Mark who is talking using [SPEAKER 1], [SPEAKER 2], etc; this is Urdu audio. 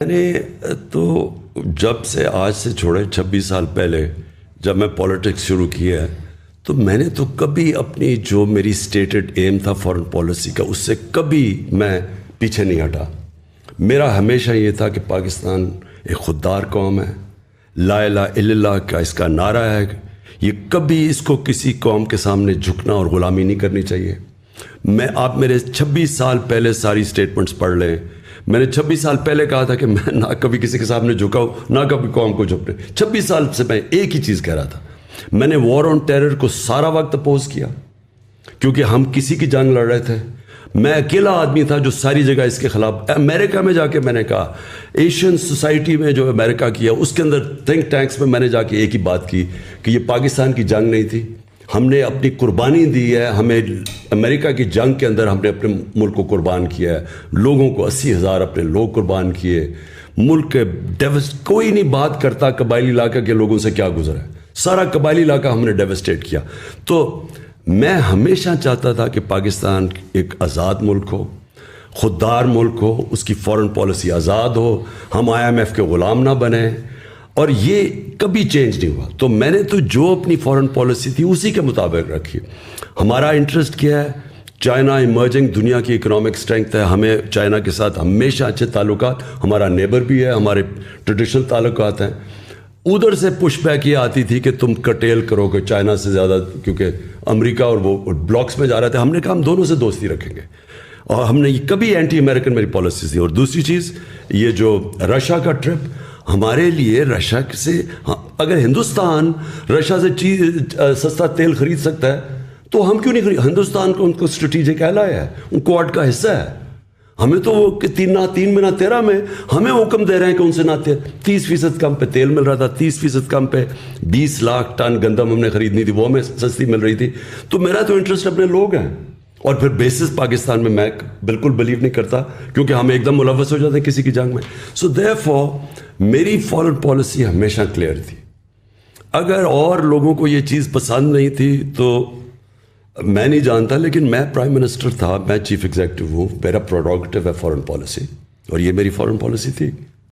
[SPEAKER 1] میں نے تو جب سے آج سے چھوڑے 26 سال پہلے جب میں پولیٹکس شروع کیا ہے تو میں نے تو کبھی اپنی جو میری سٹیٹڈ ایم تھا فارن پالیسی کا اس سے کبھی میں پیچھے نہیں ہٹا. میرا ہمیشہ یہ تھا کہ پاکستان ایک خوددار قوم ہے, لا الہ الا اللہ کا اس کا نعرہ ہے, یہ کبھی اس کو کسی قوم کے سامنے جھکنا اور غلامی نہیں کرنی چاہیے. آپ میرے 26 سال پہلے ساری سٹیٹمنٹس پڑھ لیں. میں نے 26 سال پہلے کہا تھا کہ میں نہ کبھی کسی کے سامنے جھکاؤں نہ کبھی قوم کو جھکنے. 26 سال سے میں ایک ہی چیز کہہ رہا تھا. میں نے وار آن ٹیرر کو سارا وقت اپوز کیا کیونکہ ہم کسی کی جنگ لڑ رہے تھے. میں اکیلا آدمی تھا جو ساری جگہ اس کے خلاف. امریکہ میں جا کے میں نے کہا, ایشین سوسائٹی میں جو امریکہ کیا اس کے اندر تھنک ٹینکس میں نے جا کے ایک ہی بات کی کہ یہ پاکستان کی جنگ نہیں تھی, ہم نے اپنی قربانی دی ہے. ہمیں امریکہ کی جنگ کے اندر ہم نے اپنے ملک کو قربان کیا ہے, لوگوں کو 80,000 اپنے لوگ قربان کیے. ملک کے کوئی نہیں بات کرتا قبائلی علاقہ کے لوگوں سے کیا گزرا ہے, سارا قبائلی علاقہ ہم نے ڈیوسٹیٹ کیا. تو میں ہمیشہ چاہتا تھا کہ پاکستان ایک آزاد ملک ہو, خوددار ملک ہو, اس کی فارن پالیسی آزاد ہو, ہم IMF کے غلام نہ بنیں, اور یہ کبھی چینج نہیں ہوا. تو میں نے تو جو اپنی فارن پالیسی تھی اسی کے مطابق رکھی. ہمارا انٹرسٹ کیا ہے, چائنا ایمرجنگ دنیا کی اکنامک اسٹرینتھ ہے, ہمیں چائنا کے ساتھ ہمیشہ اچھے تعلقات, ہمارا نیبر بھی ہے, ہمارے ٹریڈیشنل تعلقات ہیں. ادھر سے پش بیک یہ آتی تھی کہ تم کٹیل کرو کہ چائنا سے زیادہ, کیونکہ امریکہ اور وہ بلاکس میں جا رہے تھے. ہم نے کہا ہم دونوں سے دوستی رکھیں گے, اور ہم نے کبھی اینٹی امریکن میری پالیسی تھی. اور دوسری چیز یہ جو رشیا کا ٹرپ, ہمارے لیے رشیا سے, اگر ہندوستان رشیا سے سستا تیل خرید سکتا ہے تو ہم کیوں نہیں خرید. ہندوستان کو ان کو اسٹریٹجک ایلائی ہے, ان کوڈ کا حصہ ہے. ہمیں تو وہ 3 مہینہ 13 میں ہمیں حکم دے رہے ہیں کہ ان سے نہ 30% کم پہ تیل مل رہا تھا, 30% کم پہ 20 لاکھ ٹن گندم ہم نے خریدنی تھی, وہ ہمیں سستی مل رہی تھی. تو میرا تو انٹرسٹ اپنے لوگ ہیں. اور پھر بیسس پاکستان میں بالکل بلیو نہیں کرتا کیونکہ ہم ایک دم ملوث ہو جاتے ہیں کسی کی جنگ میں. سو دیئرفور میری فارن پالیسی ہمیشہ کلیئر تھی. اگر اور لوگوں کو یہ چیز پسند نہیں تھی تو میں نہیں جانتا, لیکن میں پرائم منسٹر تھا, میں چیف ایگزیکٹو ہوں, میرا پروڈکٹیو ہے فارن پالیسی, اور یہ میری فارن پالیسی تھی.